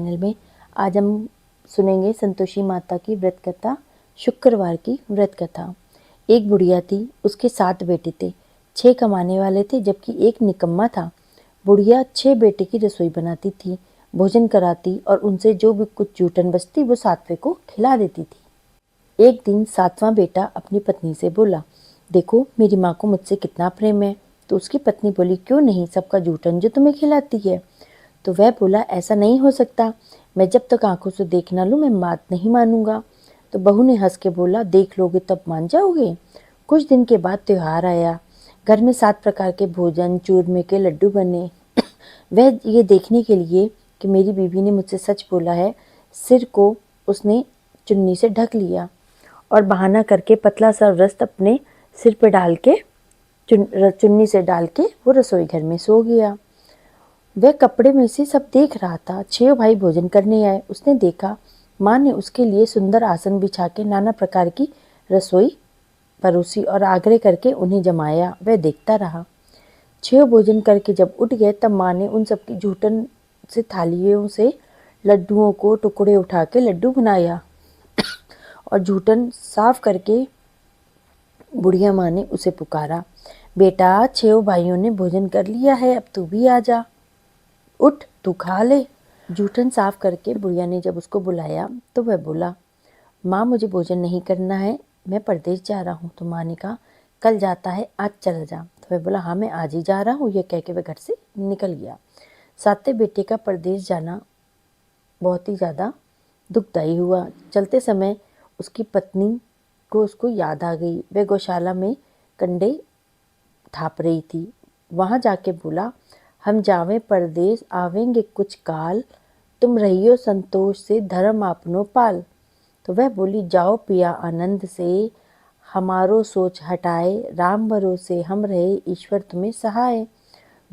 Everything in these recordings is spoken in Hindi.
चैनल में आज हम सुनेंगे संतोषी माता की व्रत कथा, शुक्रवार की व्रत कथा। एक बुढ़िया थी, उसके 7 बेटे थे। 6 कमाने वाले थे जबकि एक निकम्मा था। बुढ़िया 6 बेटे की रसोई बनाती थी, भोजन कराती और उनसे जो भी कुछ जूठन बचती वो 7वें को खिला देती थी। एक दिन 7वां बेटा अपनी पत्नी से बोला, देखो मेरी माँ को मुझसे कितना प्रेम है। तो उसकी पत्नी बोली, क्यों नहीं, सबका जूठन जो तुम्हें खिलाती है। तो वह बोला, ऐसा नहीं हो सकता, मैं जब तक आंखों से देख ना लूं मैं बात नहीं मानूंगा। तो बहू ने हंस के बोला, देख लोगे तब मान जाओगे। कुछ दिन के बाद त्योहार आया। घर में 7 प्रकार के भोजन, चूरमे के लड्डू बने। वह ये देखने के लिए कि मेरी बीवी ने मुझसे सच बोला है, सिर को उसने चुन्नी से ढक लिया और बहाना करके पतला सा वस्त्र अपने सिर पे डाल के चुन्नी से डाल के वो रसोई घर में सो गया। वह कपड़े में से सब देख रहा था। 6 भाई भोजन करने आए। उसने देखा माँ ने उसके लिए सुंदर आसन बिछा के नाना प्रकार की रसोई परोसी और आग्रह करके उन्हें जमाया। वह देखता रहा। 6 भोजन करके जब उठ गए तब माँ ने उन सबकी जूठन से थालियों से लड्डुओं को टुकड़े उठा के लड्डू बनाया और जूठन साफ करके बुढ़िया माँ ने उसे पुकारा, बेटा 6 भाइयों ने भोजन कर लिया है, अब तू भी आ जा, उठ तू खा ले। जूठन साफ करके बुढ़िया ने जब उसको बुलाया तो वह बोला, माँ मुझे भोजन नहीं करना है, मैं परदेश जा रहा हूँ। तो माँ ने कहा, कल जाता है, आज चल जा। तो वह बोला, हाँ मैं आज ही जा रहा हूँ। यह कह के वह घर से निकल गया। 7वें बेटे का परदेश जाना बहुत ही ज़्यादा दुखदायी हुआ। चलते समय उसकी पत्नी को उसको याद आ गई। वह गौशाला में कंडे थाप रही थी। वहाँ जाके बोला, हम जावें परदेश आवेंगे कुछ काल, तुम रहियो संतोष से धर्म आपनो पाल। तो वह बोली, जाओ पिया आनंद से, हमारो सोच हटाए, राम भरोसे हम रहे, ईश्वर तुम्हें सहाय।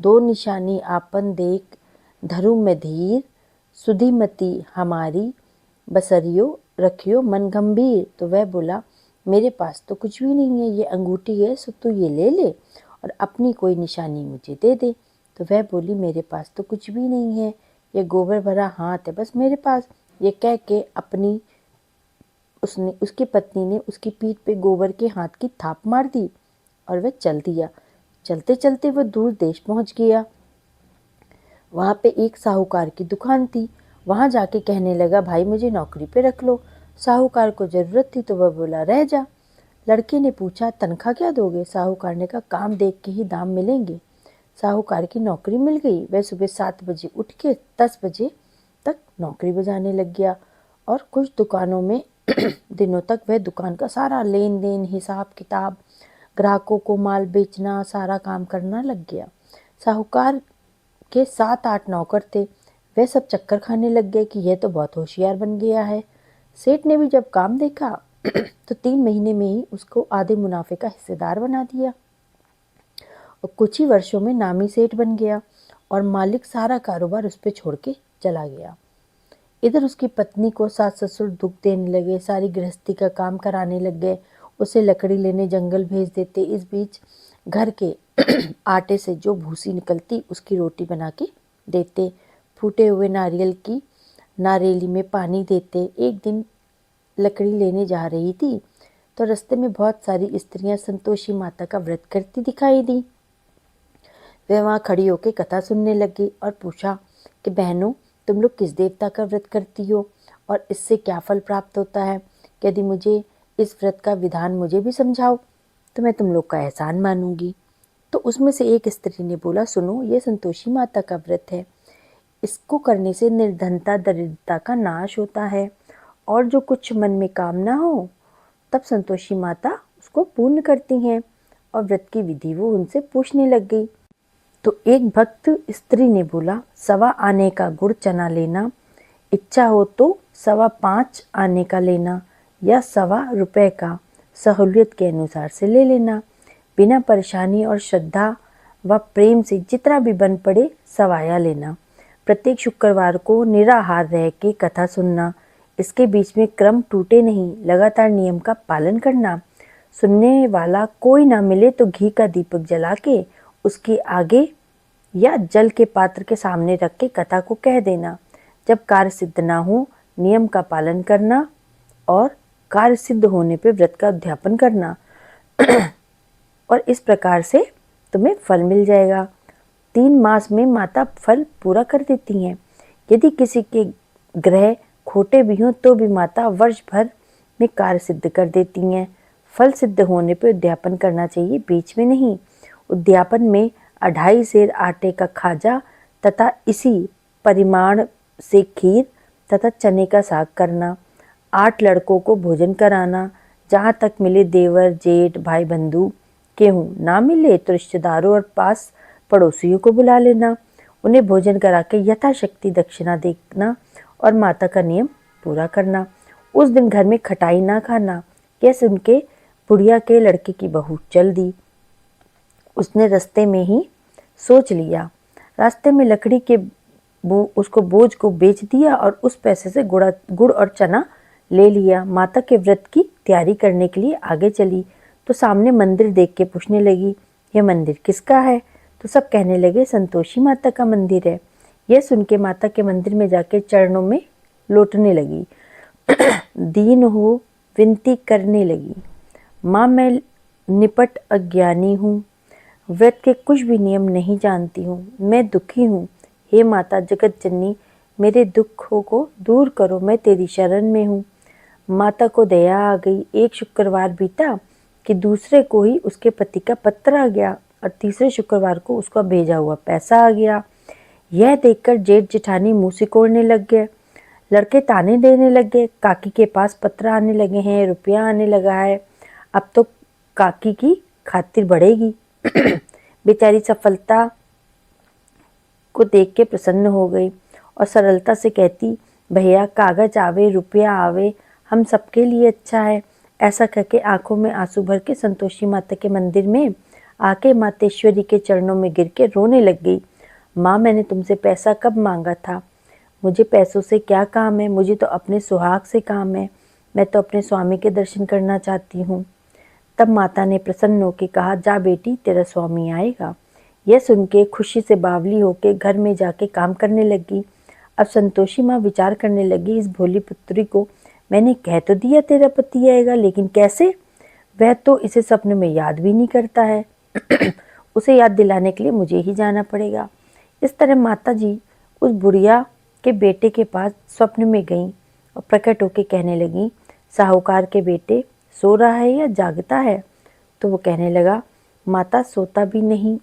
2 निशानी आपन देख, धरु में धीर, सुधीमती हमारी, बसरियो रखियो मन गंभीर। तो वह बोला, मेरे पास तो कुछ भी नहीं है, ये अंगूठी है, सो तू ये ले ले और अपनी कोई निशानी मुझे दे दे। तो वह बोली, मेरे पास तो कुछ भी नहीं है, ये गोबर भरा हाथ है बस मेरे पास। ये कह के उसकी पत्नी ने उसकी पीठ पे गोबर के हाथ की थाप मार दी और वह चल दिया। चलते चलते वह दूर देश पहुंच गया। वहाँ पे एक साहूकार की दुकान थी। वहाँ जाके कहने लगा, भाई मुझे नौकरी पे रख लो। साहूकार को जरूरत थी तो वह बोला, रह जा। लड़के ने पूछा, तनख्वाह क्या दोगे। साहूकार ने कहा, काम देख के ही दाम मिलेंगे। साहूकार की नौकरी मिल गई। वह सुबह 7 बजे उठ के 10 बजे तक नौकरी बजाने लग गया और कुछ दुकानों में दिनों तक वह दुकान का सारा लेन देन, हिसाब किताब, ग्राहकों को माल बेचना, सारा काम करना लग गया। साहूकार के 7-8 नौकर थे। वह सब चक्कर खाने लग गए कि यह तो बहुत होशियार बन गया है। सेठ ने भी जब काम देखा तो 3 महीने में ही उसको आधे मुनाफे का हिस्सेदार बना दिया और कुछ ही वर्षों में नामी सेठ बन गया और मालिक सारा कारोबार उस पे छोड़ के चला गया। इधर उसकी पत्नी को सास ससुर दुख देने लगे, सारी गृहस्थी का काम कराने लग गए, उसे लकड़ी लेने जंगल भेज देते। इस बीच घर के आटे से जो भूसी निकलती उसकी रोटी बना के देते, फूटे हुए नारियल की नारेली में पानी देते। एक दिन लकड़ी लेने जा रही थी तो रास्ते में बहुत सारी स्त्रियां संतोषी माता का व्रत करती दिखाई दी। वह वहाँ खड़ी होकर कथा सुनने लगी और पूछा कि बहनों, तुम लोग किस देवता का व्रत करती हो और इससे क्या फल प्राप्त होता है। यदि मुझे इस व्रत का विधान मुझे भी समझाओ तो मैं तुम लोग का एहसान मानूंगी। तो उसमें से एक स्त्री ने बोला, सुनो, ये संतोषी माता का व्रत है, इसको करने से निर्धनता दरिद्रता का नाश होता है और जो कुछ मन में कामना हो तब संतोषी माता उसको पूर्ण करती हैं। और व्रत की विधि वो उनसे पूछने लग गई। तो एक भक्त स्त्री ने बोला, 1.25 आने का गुड़ चना लेना, इच्छा हो तो 5.25 आने का लेना या 1.25 रुपए का सहूलियत के अनुसार से ले लेना। बिना परेशानी और श्रद्धा व प्रेम से जितना भी बन पड़े सवाया लेना। प्रत्येक शुक्रवार को निराहार रह के कथा सुनना, इसके बीच में क्रम टूटे नहीं, लगातार नियम का पालन करना। सुनने वाला कोई ना मिले तो घी का दीपक जला के उसके आगे या जल के पात्र के सामने रख के कथा को कह देना। जब कार्य सिद्ध ना हो नियम का पालन करना और कार्य सिद्ध होने पे व्रत का उद्यापन करना और इस प्रकार से तुम्हें फल मिल जाएगा। 3 मास में माता फल पूरा कर देती हैं। यदि किसी के ग्रह खोटे भी हों तो भी माता वर्ष भर में कार्य सिद्ध कर देती हैं। फल सिद्ध होने पर उद्यापन करना चाहिए, बीच में नहीं। उद्यापन में 2.5 सेर आटे का खाजा तथा इसी परिमाण से खीर तथा चने का साग करना, 8 लड़कों को भोजन कराना, जहाँ तक मिले देवर जेठ भाई बंधु गेहूँ, ना मिले तो रिश्तेदारों और पास पड़ोसियों को बुला लेना, उन्हें भोजन करा के यथाशक्ति दक्षिणा देना और माता का नियम पूरा करना। उस दिन घर में खटाई ना खाना। यह सुन के बुढ़िया के लड़के की बहू चल दी। उसने रास्ते में ही सोच लिया। रास्ते में लकड़ी के उसको बोझ को बेच दिया और उस पैसे से गुड़ और चना ले लिया। माता के व्रत की तैयारी करने के लिए आगे चली तो सामने मंदिर देख के पूछने लगी, यह मंदिर किसका है? तो सब कहने लगे, संतोषी माता का मंदिर है। यह सुन के माता के मंदिर में जाके चरणों में लौटने लगी। दीन हो विनती करने लगी, माँ मैं निपट अज्ञानी हूँ, व्रत के कुछ भी नियम नहीं जानती हूँ, मैं दुखी हूँ। हे माता जगत जननी, मेरे दुखों को दूर करो, मैं तेरी शरण में हूँ। माता को दया आ गई। एक शुक्रवार बीता कि दूसरे को ही उसके पति का पत्र आ गया और तीसरे शुक्रवार को उसका भेजा हुआ पैसा आ गया। यह देखकर जेठ जेठानी मुंह सिकोड़ने लग गए। लड़के ताने देने लग गए, काकी के पास पत्र आने लगे हैं, रुपया आने लगा है, अब तो काकी की खातिर बढ़ेगी। बेचारी सफलता को देख के प्रसन्न हो गई और सरलता से कहती, भैया कागज आवे रुपया आवे हम सबके लिए अच्छा है। ऐसा कहके आंखों में आंसू भर के संतोषी माता के मंदिर में आके मातेश्वरी के चरणों में गिर के रोने लग गई। माँ मैंने तुमसे पैसा कब मांगा था? मुझे पैसों से क्या काम है, मुझे तो अपने सुहाग से काम है, मैं तो अपने स्वामी के दर्शन करना चाहती हूँ। तब माता ने प्रसन्न होकर कहा, जा बेटी तेरा स्वामी आएगा। यह सुन के खुशी से बावली होके घर में जाके काम करने लगी। अब संतोषी माँ विचार करने लगी, इस भोली पुत्री को मैंने कह तो दिया तेरा पति आएगा, लेकिन कैसे? वह तो इसे सपने में याद भी नहीं करता है। उसे याद दिलाने के लिए मुझे ही जाना पड़ेगा। इस तरह माता जी उस बुढ़िया के बेटे के पास स्वप्न में गईं और प्रकट होकर कहने लगी, साहूकार के बेटे सो रहा है या जागता है? तो वो कहने लगा, माता सोता भी नहीं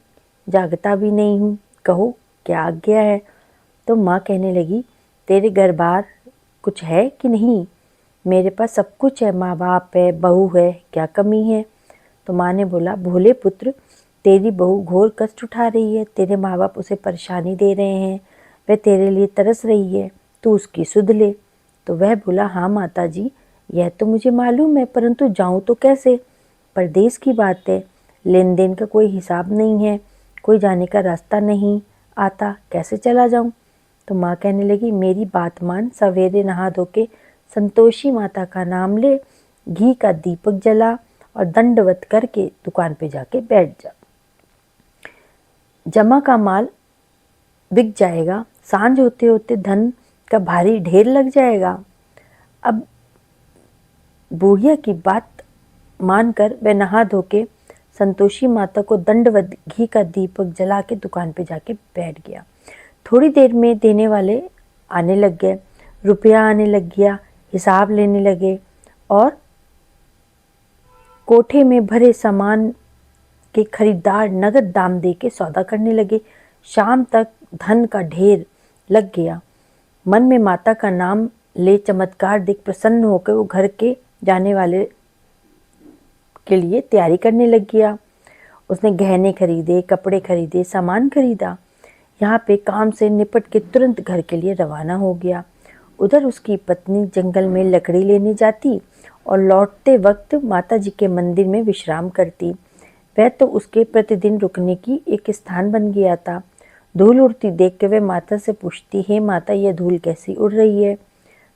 जागता भी नहीं हूँ, कहो क्या आज्ञा है? तो माँ कहने लगी, तेरे घर बार कुछ है कि नहीं? मेरे पास सब कुछ है, माँ बाप है, बहू है, क्या कमी है? तो माँ ने बोला, भोले पुत्र तेरी बहू घोर कष्ट उठा रही है, तेरे माँ बाप उसे परेशानी दे रहे हैं, वह तेरे लिए तरस रही है, तू उसकी सुध ले। तो वह बोला, हाँ माता जी यह तो मुझे मालूम है, परंतु जाऊँ तो कैसे? परदेश की बात है, लेन देन का कोई हिसाब नहीं है, कोई जाने का रास्ता नहीं आता, कैसे चला जाऊँ? तो माँ कहने लगी, मेरी बात मान, सवेरे नहा धो के संतोषी माता का नाम ले, घी का दीपक जला और दंडवत करके दुकान पे जाके बैठ जा। जमा का माल बिक जाएगा, सांझ होते होते धन का भारी ढेर लग जाएगा। अब बुढ़िया की बात मानकर वह नहा धो के संतोषी माता को दंडवत घी का दीपक जला के दुकान पे जाके बैठ गया। थोड़ी देर में देने वाले आने लग गए, रुपया आने लग गया, हिसाब लेने लगे और कोठे में भरे सामान के खरीदार नगद दाम दे के सौदा करने लगे। शाम तक धन का ढेर लग गया। मन में माता का नाम ले चमत्कार देख प्रसन्न होकर वो घर के जाने वाले के लिए तैयारी करने लग गया। उसने गहने खरीदे, कपड़े खरीदे, सामान खरीदा। यहाँ पे काम से निपट के तुरंत घर के लिए रवाना हो गया। उधर उसकी पत्नी जंगल में लकड़ी लेने जाती और लौटते वक्त माता जी के मंदिर में विश्राम करती। वह तो उसके प्रतिदिन रुकने की एक स्थान बन गया था। धूल उड़ती देख के वह माता से पूछती, हे माता यह धूल कैसी उड़ रही है?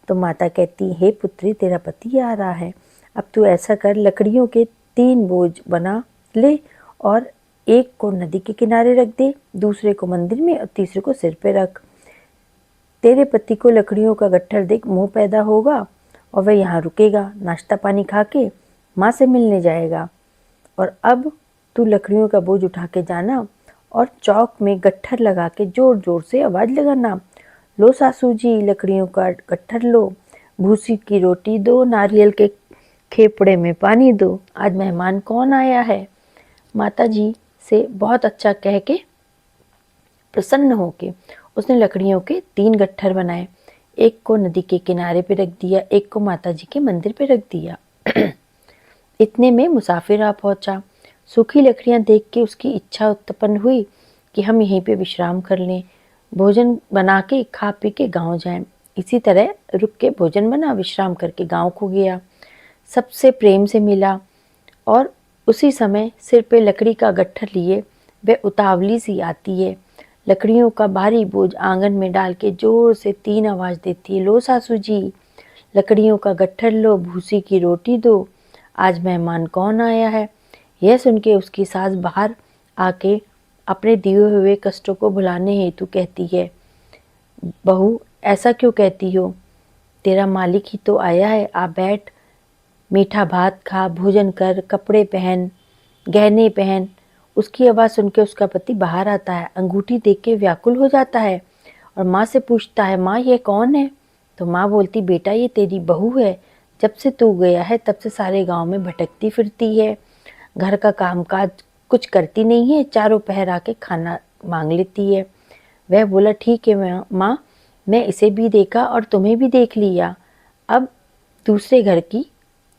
तो माता कहती, हे पुत्री तेरा पति आ रहा है, अब तू ऐसा कर, लकड़ियों के 3 बोझ बना ले और एक को नदी के किनारे रख दे, दूसरे को मंदिर में और तीसरे को सिर पे रख। तेरे पति को लकड़ियों का गट्ठर देख मोह पैदा होगा और वह यहाँ रुकेगा, नाश्ता पानी खा के माँ से मिलने जाएगा। और अब तू लकड़ियों का बोझ उठा के जाना और चौक में गट्ठर लगा के जोर जोर से आवाज लगाना, लो सासू जी लकड़ियों का गट्ठर लो, भूसी की रोटी दो, नारियल के खेपड़े में पानी दो, आज मेहमान कौन आया है। माता जी से बहुत अच्छा कह के प्रसन्न होके उसने लकड़ियों के 3 गट्ठर बनाए। एक को नदी के किनारे पे रख दिया, एक को माता जी के मंदिर पे रख दिया। इतने में मुसाफिर आ पहुंचा। सूखी लकड़ियां देख के उसकी इच्छा उत्पन्न हुई कि हम यहीं पे विश्राम कर लें, भोजन बना के खा पी के गांव जाएं। इसी तरह रुक के भोजन बना, विश्राम करके गांव को गया, सबसे प्रेम से मिला और उसी समय सिर पे लकड़ी का गट्ठर लिए वह उतावली सी आती है। लकड़ियों का भारी बोझ आंगन में डाल के जोर से 3 आवाज देती है, लो सासू जी लकड़ियों का गट्ठर लो, भूसी की रोटी दो, आज मेहमान कौन आया है। यह सुन के उसकी सास बाहर आके अपने दिए हुए कष्टों को भुलाने हेतु कहती है, बहू ऐसा क्यों कहती हो, तेरा मालिक ही तो आया है, आ बैठ, मीठा भात खा, भोजन कर, कपड़े पहन, गहने पहन। उसकी आवाज़ सुन के उसका पति बाहर आता है, अंगूठी देख के व्याकुल हो जाता है और माँ से पूछता है, माँ ये कौन है। तो माँ बोलती, बेटा ये तेरी बहू है, जब से तू गया है तब से सारे गांव में भटकती फिरती है, घर का कामकाज कुछ करती नहीं है, चारों पहर आके खाना मांग लेती है। वह बोला, ठीक है माँ, मैं इसे भी देखा और तुम्हें भी देख लिया, अब दूसरे घर की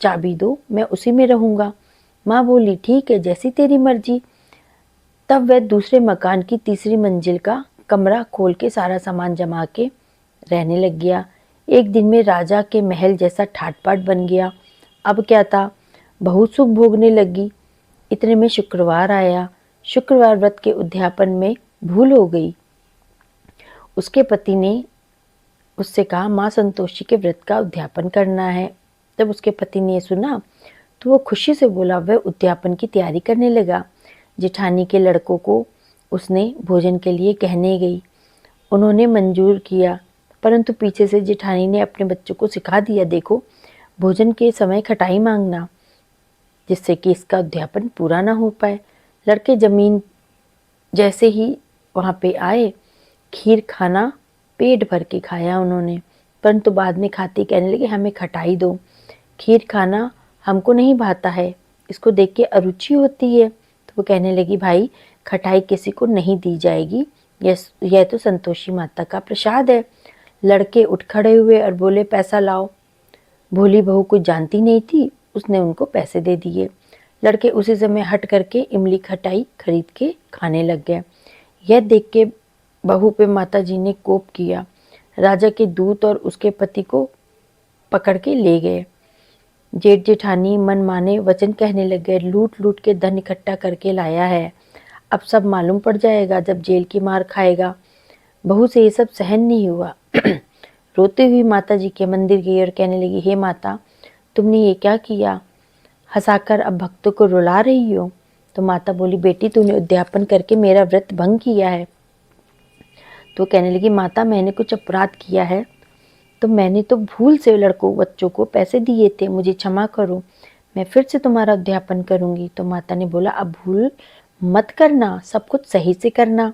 चाबी दो, मैं उसी में रहूँगा। माँ बोली, ठीक है जैसी तेरी मर्जी। तब वह दूसरे मकान की 3री मंजिल का कमरा खोल के सारा सामान जमा के रहने लग गया। एक दिन में राजा के महल जैसा ठाट-बाट बन गया। अब क्या था, बहुत सुख भोगने लगी। इतने में शुक्रवार आया। शुक्रवार व्रत के उद्यापन में भूल हो गई। उसके पति ने उससे कहा, माँ संतोषी के व्रत का उद्यापन करना है। जब उसके पति ने सुना तो वो खुशी से बोला, वह उद्यापन की तैयारी करने लगा। जेठानी के लड़कों को उसने भोजन के लिए कहने गई। उन्होंने मंजूर किया, परंतु पीछे से जेठानी ने अपने बच्चों को सिखा दिया, देखो भोजन के समय खटाई मांगना, जिससे कि इसका उद्यापन पूरा ना हो पाए। लड़के जमीन जैसे ही वहाँ पे आए, खीर खाना पेट भर के खाया उन्होंने, परंतु बाद में खाते कहने लगे, हमें खटाई दो, खीर खाना हमको नहीं भाता है, इसको देख के अरुचि होती है। तो वो कहने लगी, भाई खटाई किसी को नहीं दी जाएगी, यह तो संतोषी माता का प्रसाद है। लड़के उठ खड़े हुए और बोले, पैसा लाओ। भोली बहू कुछ जानती नहीं थी, उसने उनको पैसे दे दिए। लड़के उसी समय हट करके इमली खटाई खरीद के खाने लग गए। यह देख के बहू पे माता जी ने कोप किया। राजा के दूत और उसके पति को पकड़ के ले गए। जेठ जेठानी मन माने वचन कहने लग गए, लूट लूट के धन इकट्ठा करके लाया है, अब सब मालूम पड़ जाएगा जब जेल की मार खाएगा। बहू से ये सब सहन नहीं हुआ। रोते हुई माता जी के मंदिर गई और कहने लगी, हे माता तुमने ये क्या किया, हंसाकर अब भक्तों को रुला रही हो। तो माता बोली, बेटी तूने उद्यापन करके मेरा व्रत भंग किया है। तो कहने लगी, माता मैंने कुछ अपराध किया है, तो मैंने तो भूल से लड़कों बच्चों को पैसे दिए थे, मुझे क्षमा करो, मैं फिर से तुम्हारा उद्यापन करूंगी। तो माता ने बोला, अब भूल मत करना, सब कुछ सही से करना।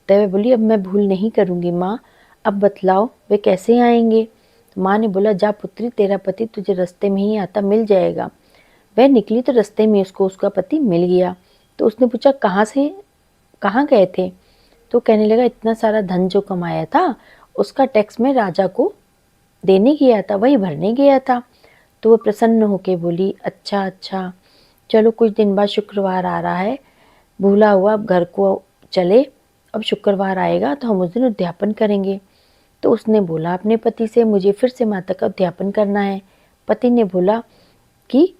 तो वह बोली, अब मैं भूल नहीं करूंगी माँ, अब बतलाओ वे कैसे आएंगे। तो माँ ने बोला, जा पुत्री, तेरा पति तुझे रास्ते में ही आता मिल जाएगा। वह निकली तो रास्ते में उसको उसका पति मिल गया। तो उसने पूछा, कहाँ गए थे। तो कहने लगा, इतना सारा धन जो कमाया था उसका टैक्स में राजा को देने गया था, वही भरने गया था। तो वो प्रसन्न होके बोली, अच्छा अच्छा, चलो कुछ दिन बाद शुक्रवार आ रहा है, भूला हुआ अब घर को चले, अब शुक्रवार आएगा तो हम उस दिन उद्यापन करेंगे। तो उसने बोला अपने पति से, मुझे फिर से माता का उद्यापन करना है। पति ने बोला कि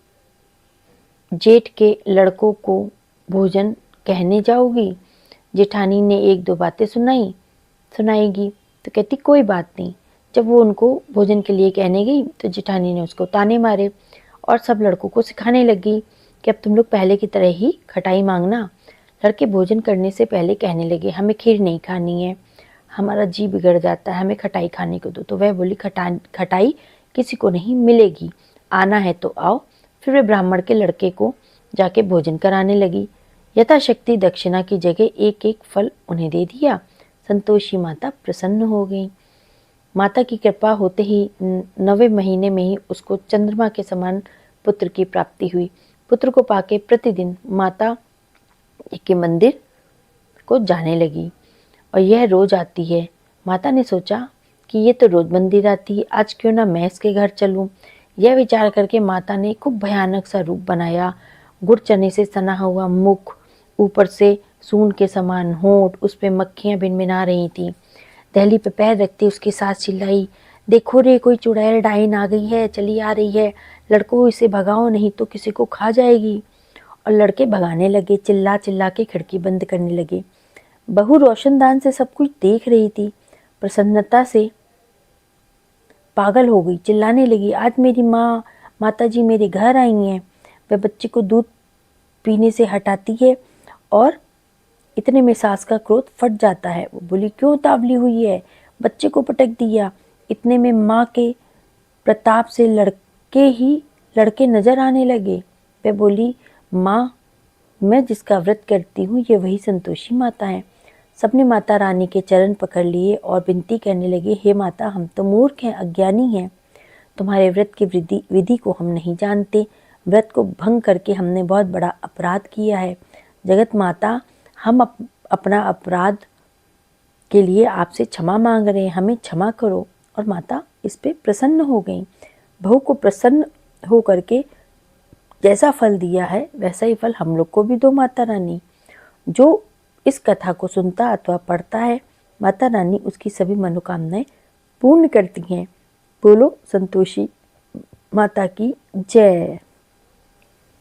जेठ के लड़कों को भोजन कहने जाओगी। जेठानी ने 1-2 बातें सुनाएगी। तो कहती कोई बात नहीं। जब वो उनको भोजन के लिए कहने गई तो जेठानी ने उसको ताने मारे और सब लड़कों को सिखाने लगी कि अब तुम लोग पहले की तरह ही खटाई मांगना। लड़के भोजन करने से पहले कहने लगे, हमें खीर नहीं खानी है, हमारा जी बिगड़ जाता है, हमें खटाई खाने को दो। तो वह बोली खटाई किसी को नहीं मिलेगी, आना है तो आओ। फिर वे ब्राह्मण के लड़के को जाके भोजन कराने लगी। यथाशक्ति दक्षिणा की जगह एक एक फल उन्हें दे दिया। संतोषी माता प्रसन्न हो गई। माता की कृपा होते ही 9वें महीने में ही उसको चंद्रमा के समान पुत्र की प्राप्ति हुई। पुत्र को पाके प्रतिदिन माता के मंदिर को जाने लगी और यह रोज आती है। माता ने सोचा कि ये तो रोज मंदिर आती है, आज क्यों ना मैं इसके घर चलूं। यह विचार करके माता ने खूब भयानक सा रूप बनाया। गुड़ चने से सना हुआ मुख, ऊपर से सूंड के समान होंठ, उस पे मक्खियां भिनभिना रही थी। दहली पे पैर रखती उसकी सास चिल्लाई, देखो रे कोई चुड़ैल डाइन आ गई है, चली आ रही है, लड़कों इसे भगाओ नहीं तो किसी को खा जाएगी। और लड़के भगाने लगे, चिल्ला चिल्ला के खिड़की बंद करने लगे। बहू रोशनदान से सब कुछ देख रही थी, प्रसन्नता से पागल हो गई, चिल्लाने लगी, आज मेरी माताजी मेरे घर आई हैं। वह बच्चे को दूध पीने से हटाती है और इतने में सास का क्रोध फट जाता है। वो बोली, क्यों उतावली हुई है, बच्चे को पटक दिया। इतने में माँ के प्रताप से लड़के नजर आने लगे। वह बोली, माँ, मैं जिसका व्रत करती हूँ ये वही संतोषी माता है। सबने माता रानी के चरण पकड़ लिए और विनती करने लगे, हे माता, हम तो मूर्ख हैं, अज्ञानी हैं, तुम्हारे व्रत की विधि को हम नहीं जानते। व्रत को भंग करके हमने बहुत बड़ा अपराध किया है। जगत माता, हम अपना अपराध के लिए आपसे क्षमा मांग रहे हैं, हमें क्षमा करो। और माता इस पे प्रसन्न हो गई। बहू को प्रसन्न हो करके जैसा फल दिया है वैसा ही फल हम लोग को भी दो माता रानी। जो इस कथा को सुनता अथवा पढ़ता है, माता रानी उसकी सभी मनोकामनाएं पूर्ण करती हैं। बोलो संतोषी माता की जय।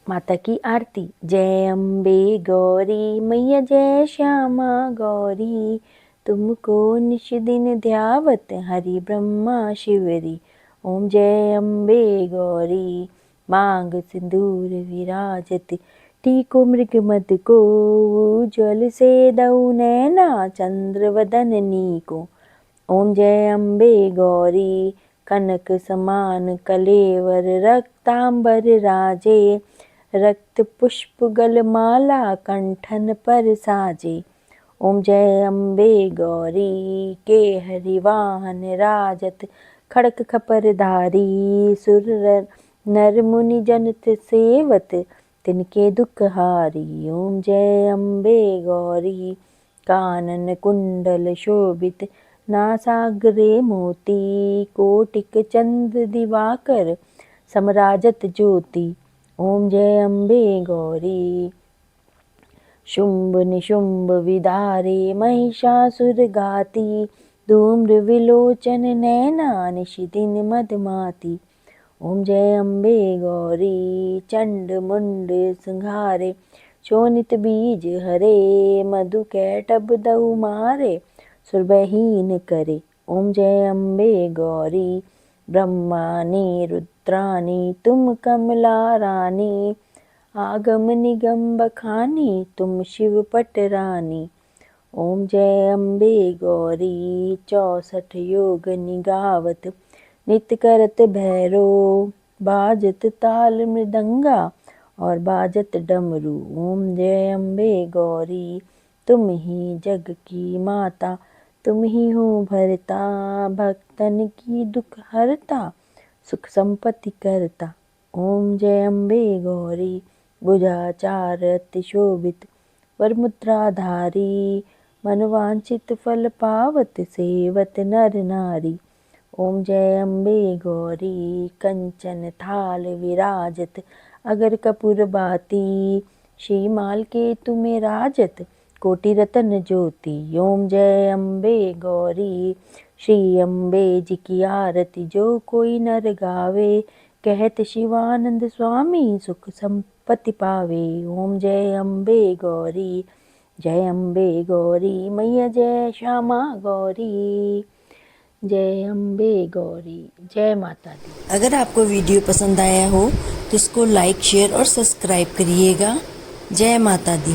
माता की आरती। जय अम्बे गौरी मैया, जय श्यामा गौरी, तुमको निश दिन ध्यावत हरि ब्रह्मा शिवरी। ओम जय अम्बे गौरी, मांग सिंदूर विराजत, टीको मृग मद को, उज्ज्वल से दऊ नैना, चंद्र वदन नीको। ओम जय अम्बे गौरी, कनक समान कलेवर, रक्तांबर राजे, रक्त पुष्प गलमाला, कंठन पर साजे। ओम जय अम्बे गौरी, के हरिवाहन राजत, खड़क खपर धारी, सुर नर मुनि जनत सेवत, तिनके दुख हारी। ओम जय अम्बे गौरी, कानन कुंडल शोभित, नासाग्रे मोती, कोटिक चंद्र दिवाकर, समराजत ज्योति। ओम जय अम्बे गौरी, शुंभ निशुंभ विदारे, महिषासुर घाती, धूम्र विलोचन नैना, निशिदिन मदमाती। ओम जय अम्बे गौरी, चंड मुंड संहारे, शोणित बीज हरे, मधु कैटभ दऊ मारे, सुरबहीन करे। ओम जय अम्बे गौरी, ब्रह्मानी रुद्रानी, तुम कमला रानी, आगम निगम बखानी, तुम शिव पट रानी। ओम जय अम्बे गौरी, 64 योग निगावत, नित्य करत भैरो, बाजत ताल मृदंगा और बाजत डमरू। ओम जय अम्बे गौरी, तुम ही जग की माता, तुम ही हो भरता, भक्तन की दुख हरता, सुख संपत्ति करता। ओम जय अम्बे गौरी, भुजाचार अति शोभित, वर मुद्राधारी, मनवांछित फल पावत, सेवत नर नारी। ओम जय अम्बे गौरी, कंचन थाल विराजत, अगर कपूर बाती, श्रीमाल के तुम्हें राजत, कोटि रतन ज्योति। ओम जय अम्बे गौरी, श्री अम्बे जी की आरती, जो कोई नर गावे, कहत शिवानंद स्वामी, सुख संपत्ति पावे। ओम जय अम्बे गौरी, जय अम्बे गौरी मैया, जय श्यामा गौरी, जय अम्बे गौरी, जय माता दी। अगर आपको वीडियो पसंद आया हो तो इसको लाइक, शेयर और सब्सक्राइब करिएगा। जय माता दी।